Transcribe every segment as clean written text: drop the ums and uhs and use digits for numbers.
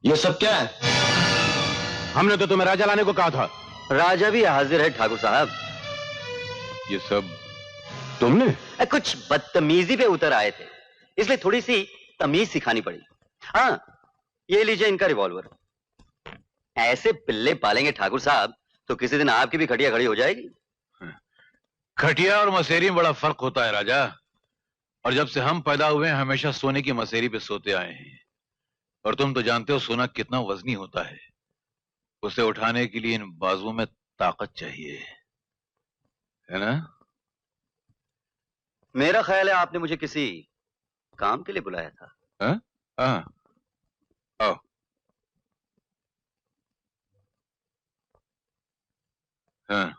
ये सब क्या है? हमने तो तुम्हें राजा लाने को कहा था। राजा भी हाजिर है ठाकुर साहब। ये सब तुमने? कुछ बदतमीजी पे उतर आए थे, इसलिए थोड़ी सी तमीज सिखानी पड़ी। हाँ, ये लीजिए इनका रिवॉल्वर। ऐसे पिल्ले पालेंगे ठाकुर साहब तो किसी दिन आपकी भी खटिया खड़ी हो जाएगी। खटिया और मसेरी में बड़ा फर्क होता है राजा। और जब से हम पैदा हुए हैं हमेशा सोने की मसेरी पे सोते आए हैं। और तुम तो जानते हो सोना कितना वजनी होता है। उसे उठाने के लिए इन बाजुओं में ताकत चाहिए, है ना? मेरा ख्याल है आपने मुझे किसी काम के लिए बुलाया था। हाँ? हाँ। आओ। हाँ।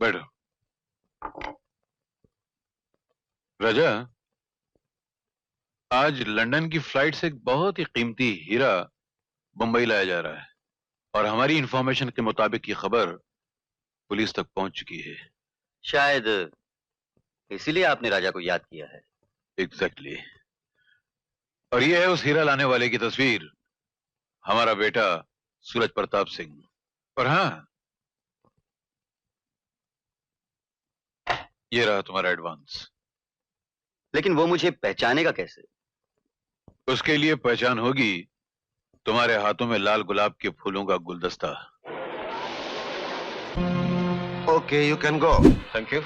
बैठो। राजा, आज लंदन की फ्लाइट से एक बहुत ही कीमती हीरा बंबई लाया जा रहा है और हमारी इंफॉर्मेशन के मुताबिक ये खबर पुलिस तक पहुंच चुकी है। शायद इसीलिए आपने राजा को याद किया है। एग्जैक्टली। और ये है उस हीरा लाने वाले की तस्वीर, हमारा बेटा सूरज प्रताप सिंह। और हाँ, ये रहा तुम्हारा एडवांस। लेकिन वो मुझे पहचानेगा कैसे? उसके लिए पहचान होगी तुम्हारे हाथों में लाल गुलाब के फूलों का गुलदस्ता। Okay, you can go. Thank you.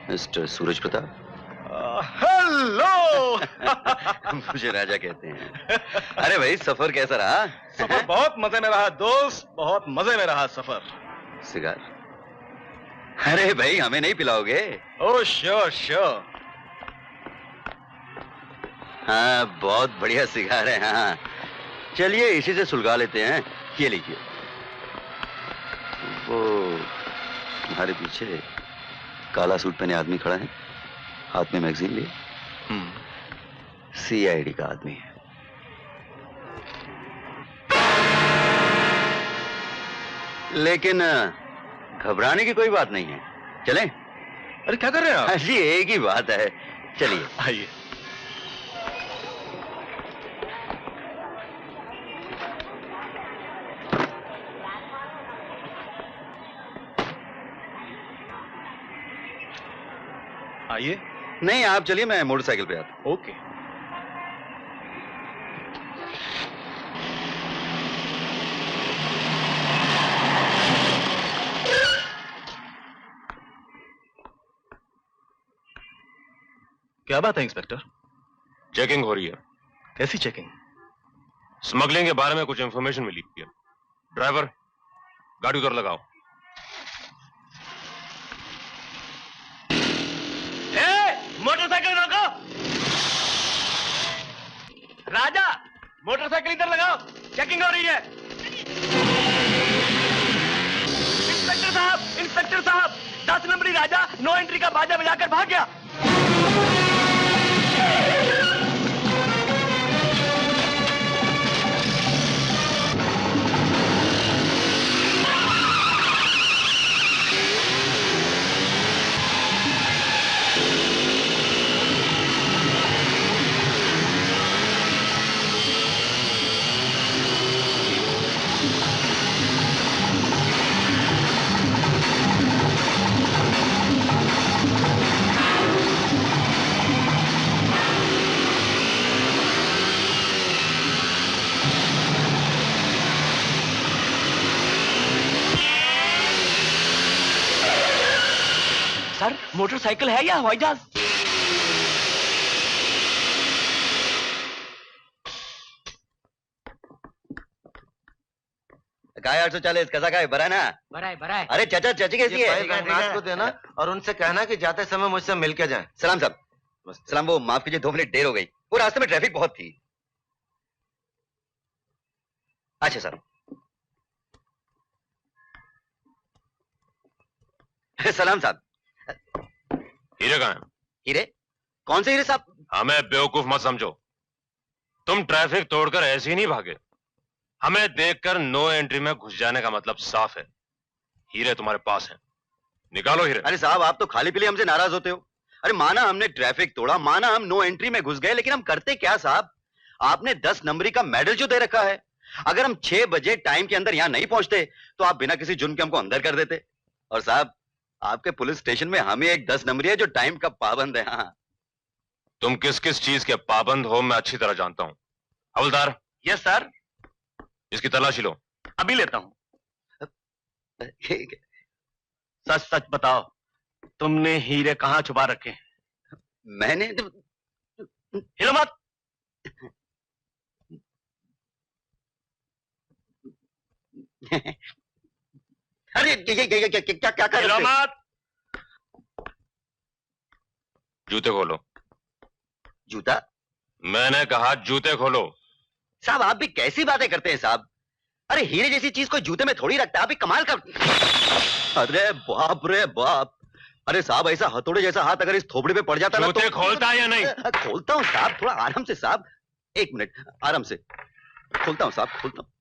Mister Suraj Pratap. Hello. मुझे राजा कहते हैं। अरे भाई, सफर कैसा रहा? सफर बहुत मजे में रहा दोस्त, बहुत मजे में रहा सफर। सिगार? अरे भाई, हमें नहीं पिलाओगे? Oh sure sure. हाँ, बहुत बढ़िया सिगार है। हाँ, चलिए इसी से सुलगा लेते हैं। ये लीजिए। वो हमारे पीछे काला सूट पहने आदमी खड़ा है, हाथ में मैगजीन लिए। सीआईडी का आदमी है। लेकिन घबराने की कोई बात नहीं है। चलें? अरे क्या कर रहे हैं आप? जी एक ही बात है, चलिए। आइए। आइए। नहीं, आप चलिए, मैं मोटरसाइकिल पे आता हूं। ओके। क्या बात है इंस्पेक्टर? चेकिंग हो रही है। कैसी चेकिंग? स्मगलिंग के बारे में कुछ इंफॉर्मेशन मिली है। ड्राइवर, गाड़ी उधर लगाओ। मोटरसाइकिल रोको। राजा, मोटरसाइकिल इधर लगाओ, चेकिंग हो रही है। इंस्पेक्टर साहब, 10 नंबरी राजा नो एंट्री का बाजा बजाकर भाग गया। सर, मोटरसाइकिल है या हवाई जहाज? काय 840 कैसा काय? भरा ना? भरा है। अरे चाचा, चाची कैसी है? को देना और उनसे कहना कि जाते समय मुझसे मिल के जाएं। सलाम साहब। सलाम, वो माफ कीजिए 2 मिनट देर हो गई, वो रास्ते में ट्रैफिक बहुत थी। अच्छा सर। सलाम साहब। हीरे कहाँ है? हीरे? कौन से हीरे साहब? हमें बेवकूफ मत समझो। तुम ट्रैफिक तोड़कर ऐसे ही नहीं भागे। हमें देखकर नो एंट्री में घुस जाने का मतलब साफ है। हीरे तुम्हारे पास हैं, निकालो हीरे। अरे साहब, आप तो खाली पीली हमसे नाराज होते हो। अरे माना हमने ट्रैफिक तोड़ा, माना हम नो एंट्री में घुस गए, लेकिन हम करते क्या साहब? आपने 10 नंबरी का मेडल जो दे रखा है, अगर हम 6 बजे टाइम के अंदर यहां नहीं पहुंचते तो आप बिना किसी जुर्म के हमको अंदर कर देते। और साहब, आपके पुलिस स्टेशन में हम ही एक 10 नंबरी है जो टाइम का पाबंद है। हाँ। तुम किस किस चीज के पाबंद हो मैं अच्छी तरह जानता हूं। हवलदार। यस सर, इसकी तलाशी लो। अभी लेता हूं। सच सच बताओ, तुमने हीरे कहाँ छुपा रखे हैं? मैंने हिलो मत। अरे क्या क्या कर हिलो रहे हो? मत। जूते खोलो। जूता? मैंने कहा जूते खोलो। साहब, आप भी कैसी बातें करते हैं साहब? अरे हीरे जैसी चीज कोई जूते में थोड़ी रखता है, आप भी कमाल कर। अरे बाप रे बाप। अरे साहब, ऐसा हथौड़े जैसा हाथ अगर इस थोपड़े पे पड़ जाता ना जूते खोलता है या नहीं? खोलता हूँ साहब, थोड़ा आराम से साहब। 1 मिनट, आराम से खोलता हूँ साहब, खोलता हूँ।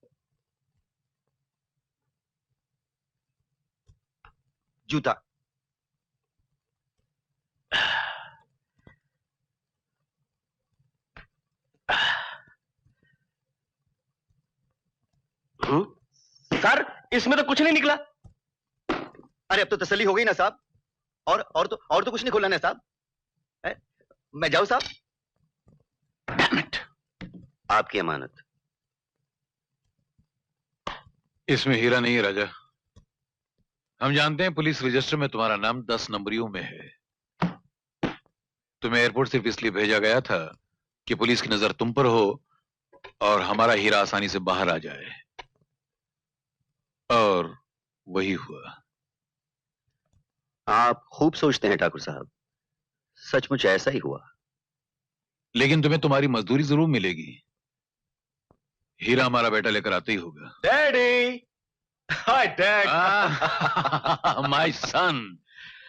जूता। सर, इसमें तो कुछ नहीं निकला। अरे अब तो तसल्ली हो गई ना साहब। और तो कुछ नहीं खोला ना साहब। मैं जाऊं साहब? Damn it. आपकी अमानत। इसमें हीरा नहीं है राजा। हम जानते हैं पुलिस रजिस्टर में तुम्हारा नाम 10 नंबरियों में है। तुम्हें एयरपोर्ट सिर्फ इसलिए भेजा गया था कि पुलिस की नजर तुम पर हो और हमारा हीरा आसानी से बाहर आ जाए, और वही हुआ। आप खूब सोचते हैं ठाकुर साहब, सचमुच ऐसा ही हुआ। लेकिन तुम्हें तुम्हारी मजदूरी जरूर मिलेगी। हीरा हमारा बेटा लेकर आते ही होगा। Daddy. Hi dad. My son,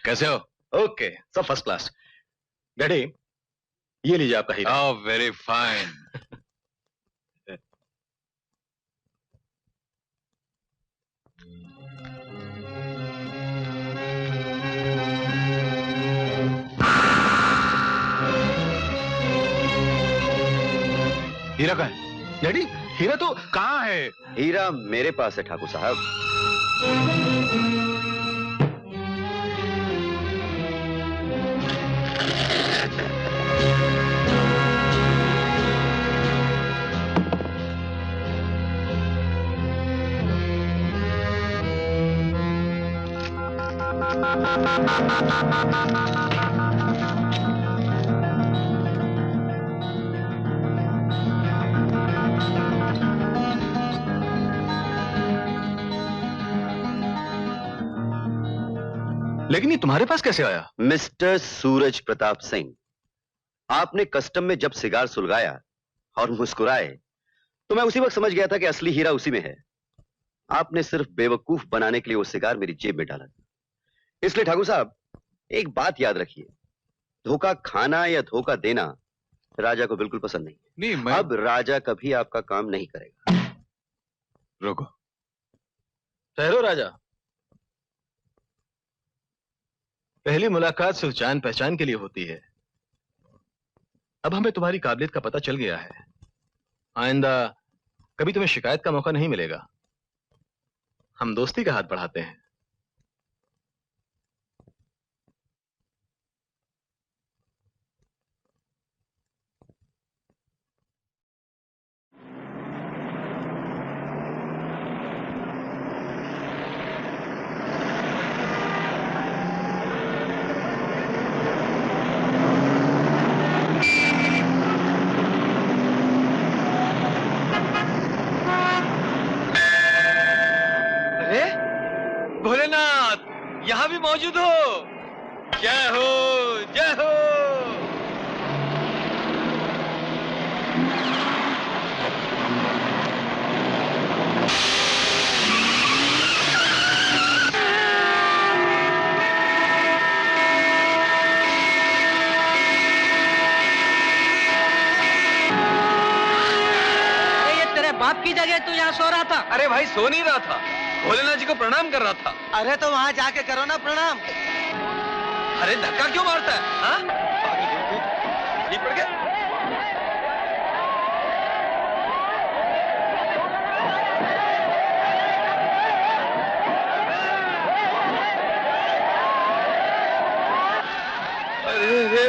कैसे हो? ओके, सब फर्स्ट क्लास। डैडी, ये लीजिए आपका हीरा। ओह, वेरी फाइन। हीरा कहाँ है? डैडी, हीरा तो कहाँ है? हीरा मेरे पास है ठाकुर साहब। लेकिन ये तुम्हारे पास कैसे आया? मिस्टर सूरज प्रताप सिंह, आपने कस्टम में जब सिगार सुलगाया और मुस्कुराए तो मैं उसी वक्त समझ गया था कि असली हीरा उसी में है। आपने सिर्फ बेवकूफ बनाने के लिए वो सिगार मेरी जेब में डाला। इसलिए ठाकुर साहब, एक बात याद रखिए, धोखा खाना या धोखा देना राजा को बिल्कुल पसंद नहीं। नहीं, अब राजा कभी आपका काम नहीं करेगा। रुको। ठहरो राजा, पहली मुलाकात सिर्फ जान पहचान के लिए होती है। अब हमें तुम्हारी काबिलियत का पता चल गया है। आइंदा कभी तुम्हें शिकायत का मौका नहीं मिलेगा। हम दोस्ती का हाथ बढ़ाते हैं। भोलेनाथ, यहाँ भी मौजूद हो। जय हो, जय हो। जगह तू यहाँ सो रहा था? अरे भाई सो नहीं रहा था, भोलेनाथ जी को प्रणाम कर रहा था। अरे तो वहाँ जाके करो ना प्रणाम। अरे धक्का क्यों मारता है? हाँ? नहीं पड़ गया? अरे अरे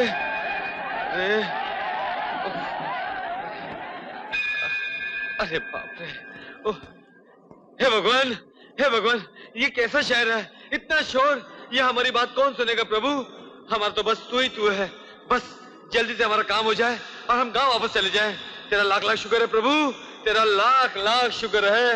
अरे अरे बाप रे! ओह, हे भगवान, हे भगवान, ये कैसा शहर है? इतना शोर, ये हमारी बात कौन सुनेगा प्रभु? हमारा तो बस तू है। बस जल्दी से हमारा काम हो जाए और हम गांव वापस चले जाएं। तेरा लाख लाख शुक्र है प्रभु, तेरा लाख लाख शुक्र है।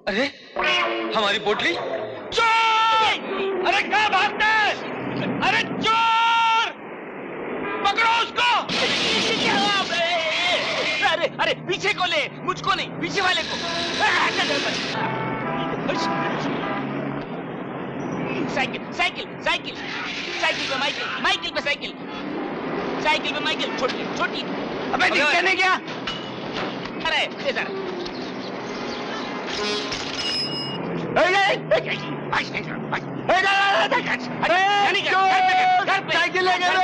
अरे हमारी पोटली! चोर! अरे क्या भागते हैं? अरे चोर! पकड़ो उसको! अरे अरे पीछे को ले, मुझको नहीं, पीछे वाले को। साइकिल साइकिल साइकिल साइकिल पे माइकिल, माइकिल पे साइकिल, साइकिल पे माइकिल, छोटी छोटी। अबे दिखते नहीं क्या? अरे इधर। साइकिल ले गए।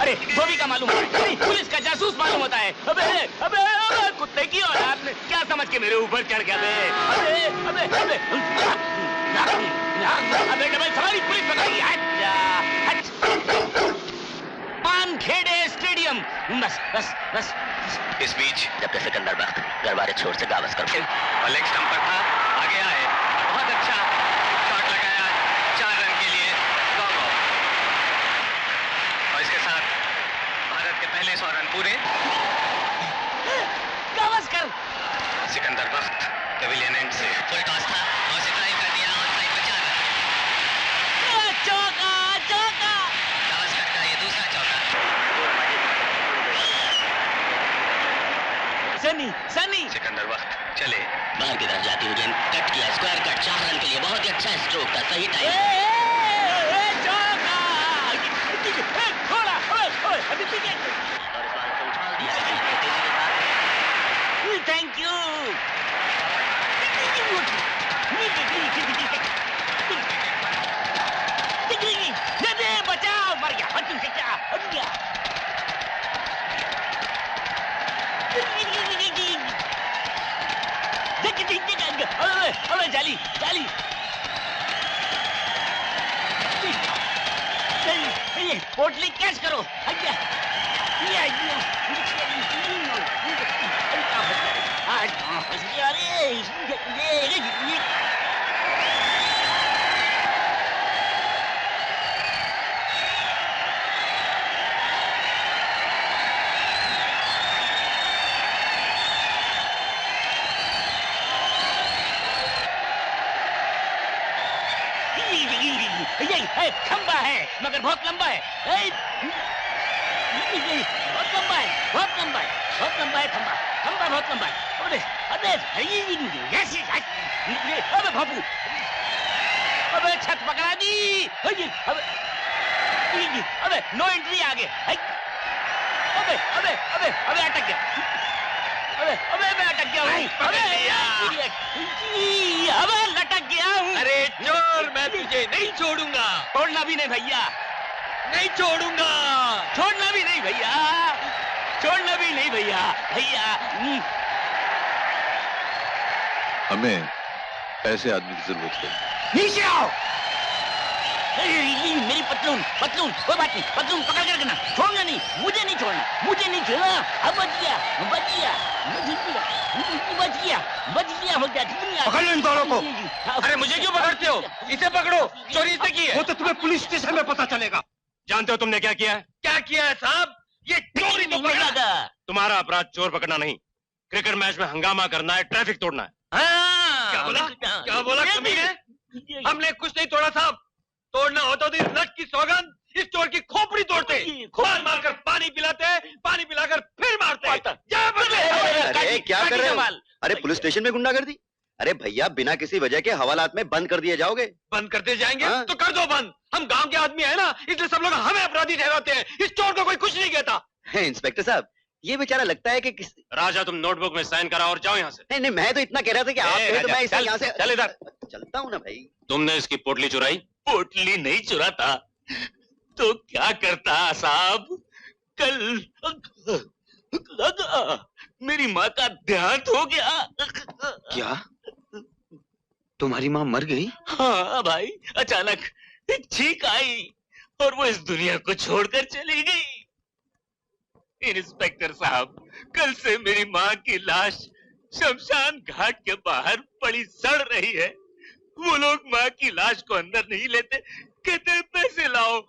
अरे धोबी का मालूम होता है, पुलिस का जासूस मालूम होता है। अबे अबे अबे कुत्ते की औलाद ने क्या समझ के मेरे ऊपर चढ़ गया? अबे अबे अबे अबे डबल सवारी पुलिस पकड़ी। पानखेड़े स्टेडियम। बस बस बस। इस बीच जब सिकंदर वक्त दरबार छोर से गावस्कर लेग स्टंप पर था, आगे आए, बहुत अच्छा शॉट लगाया 4 रन के लिए। और इसके साथ भारत के पहले 100 रन पूरे। गावस्कर। सिकंदर वक्त पेविलियन एंड से फुल टॉस था और सिट्राइव कर दिया और साइड पर 4 रन। चौका चौका। गावस्कर का ये दूसरा चौका। सनी सनी। सिकंदर वक्त चले, बाहर की तरफ जाती हुई गेंद कट किया, स्क्वायर कट, 4 रन के लिए। बहुत ही अच्छा स्ट्रोक था, सही टाइम। थोड़ा अभी पीछे। और इस बार को उछाल दिया तेजी के साथ। Thank you. बचाओ, मर गया। अबे जाली जाली। पोटली कैच करो। ये खंबा है मगर बहुत लंबा है। बहुत लंबा है, बहुत लंबा है, बहुत लंबा है खंबा, खंबा बहुत लंबा है। अबे अबे अबे बाबू, अबे छत पकड़ा दी। अबे नो एंट्री आगे। अबे अबे अबे अबे अटक गया। अबे अबे मैं अटक गया हूँ। अबे लटक गया हूँ। अरे चोर, मैं तुझे नहीं छोड़ूंगा। छोड़ना भी नहीं भैया, नहीं छोड़ूंगा। छोड़ना भी नहीं भैया, छोड़ना भी नहीं भैया, भैया। हमें ऐसे आदमी की जरूरत है। नीचे आओ। मेरी पतलून, पतलून, कोई बात नहीं, पतलून पकड़ कर रखना, छोड़ना नहीं, मुझे नहीं छोड़ना, मुझे नहीं छोड़ना। अब बच गया, बच गया, बच गया, बच गया, बच गया, हो गया। पकड़ लो इन दोनों को। अरे मुझे क्यों पकड़ते हो? इसे पकड़ो, चोरी इसने की है। वो तो तुम्हें पुलिस स्टेशन में पता चलेगा। जानते हो तुमने क्या किया है? क्या किया है साहब? ये चोरी तो पकड़ा था। तुम्हारा अपराध चोर पकड़ना नहीं, क्रिकेट मैच में हंगामा करना है, ट्रैफिक तोड़ना है। क्या बोला? क्या बोला कमीने? हमने कुछ नहीं तोड़ा साहब। तोड़ना होता तो इस लट की सौगंध इस चोर की खोपड़ी तोड़ते। मार मारकर पानी पिलाते, पानी पिलाकर फिर मारते। अरे क्या कर रहे हो? अरे पुलिस स्टेशन में गुंडागर्दी? अरे भैया बिना किसी वजह के हवालात में बंद कर दिए जाओगे। बंद करते जाएंगे हाँ? तो कर दो बंद। हम गांव के आदमी है ना, इसलिए सब लोग हमें अपराधी ठहराते हैं। इस चोर को कोई कुछ नहीं कहता। इंस्पेक्टर साहब, ये बेचारा लगता है कि किस... राजा तुम नोटबुक में साइन करा और जाओ यहाँ से। नहीं नहीं, मैं तो इतना कह रहा था कि आप कहे तो राजा, मैं इसे चल, यहाँ से चल इधर। चलता हूँ ना भाई। तुमने इसकी पोटली चुराई? पोटली नहीं चुराता तो क्या करता साहब? कल मेरी माँ का देहांत हो गया। क्या तुम्हारी माँ मर गई? हाँ भाई, अचानक एक छींक आई और वो इस दुनिया को छोड़कर चली गई। इंस्पेक्टर साहब, कल से मेरी माँ की लाश शमशान घाट के बाहर पड़ी सड़ रही है। वो लोग माँ की लाश को अंदर नहीं लेते, कहते हैं पैसे लाओ,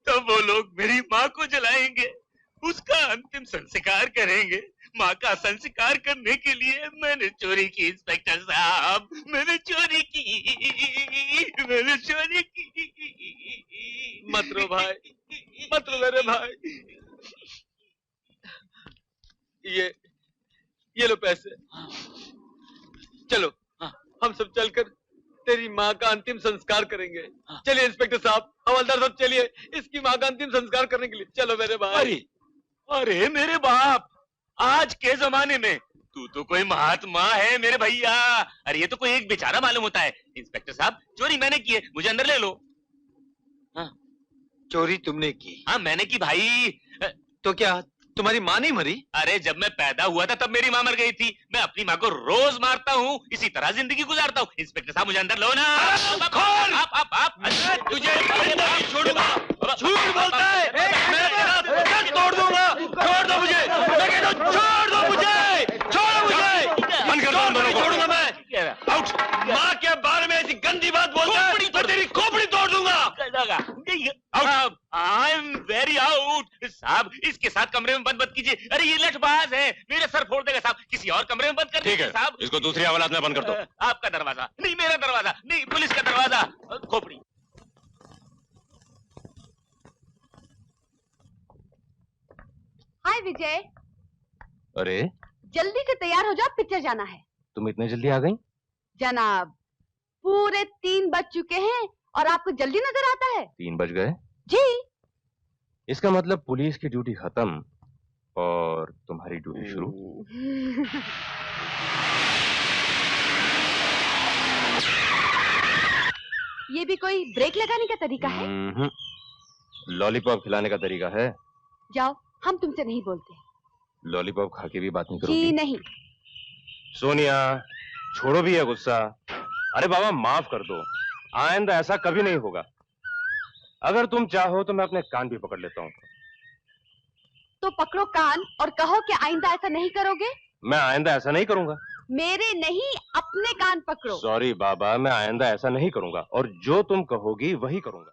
तब वो लोग मेरी माँ को जलाएंगे, उसका अंतिम संस्कार करेंगे। माँ का संस्कार करने के लिए मैंने चोरी की इंस्पेक्टर साहब, मैंने चोरी की, मैंने चोरी की। मत रो भाई, मत रो मेरे भाई। ये लो पैसे। चलो हम सब चलकर तेरी माँ का अंतिम संस्कार करेंगे। चलिए इंस्पेक्टर साहब, हवलदार साहब, चलिए इसकी माँ का अंतिम संस्कार करने के लिए। चलो मेरे भाई। अरे अरे मेरे बाप, आज के जमाने में तू तो कोई महात्मा है मेरे भैया। अरे ये तो कोई एक बेचारा मालूम होता है। इंस्पेक्टर साहब, चोरी मैंने की है, मुझे अंदर ले लो। हाँ चोरी तुमने की? हाँ मैंने की भाई। तो क्या तुम्हारी माँ नहीं मरी? अरे जब मैं पैदा हुआ था तब मेरी माँ मर गई थी। मैं अपनी माँ को रोज मारता हूँ, इसी तरह जिंदगी गुजारता हूँ। इंस्पेक्टर साहब मुझे अंदर लो ना। आप तुझे नहीं छोड़ूंगा। झूठ बोलता है, मैं तेरा सर तोड़ दूंगा। छोड़ दो मुझे, मैं कहता हूँ छोड़ दो मुझे, छोड़ो मुझे। बंद कर दो इन दोनों को। छोड़ूंगा मैं। आउट। माँ के बारे में ऐसी गंदी बात बोलता है, मैं तेरी खोपड़ी तोड़ दूंगा। I am very out. साहब इसके साथ कमरे में बंद मत कीजिए। अरे ये लठबाज है, मेरे सर फोड़ देगा साहब। किसी और कमरे में बंद कर ठीक दीजिए है साहब। इसको दूसरी हवालात में बंद कर दो। आपका दरवाजा नहीं, मेरा दरवाजा नहीं, पुलिस का दरवाजा। खोपड़ी। हाय विजय, अरे जल्दी से तैयार हो जाओ, पिक्चर जाना है। तुम इतने जल्दी आ गई? जनाब, पूरे 3 बज चुके हैं और आपको जल्दी नजर आता है? 3 बज गए? जी। इसका मतलब पुलिस की ड्यूटी खत्म और तुम्हारी ड्यूटी शुरू। ये भी कोई ब्रेक लगाने का तरीका है? लॉलीपॉप खिलाने का तरीका है। जाओ, हम तुमसे नहीं बोलते। लॉलीपॉप खा के भी बात नहीं जी करोगी? नहीं। सोनिया, छोड़ो भी है गुस्सा। अरे बाबा माफ कर दो, आइंदा ऐसा कभी नहीं होगा। अगर तुम चाहो तो मैं अपने कान भी पकड़ लेता हूँ। तो पकड़ो कान और कहो कि आइंदा ऐसा नहीं करोगे। मैं आइंदा ऐसा नहीं करूंगा। मेरे नहीं, अपने कान पकड़ो। सॉरी बाबा, मैं आइंदा ऐसा नहीं करूंगा और जो तुम कहोगी वही करूंगा।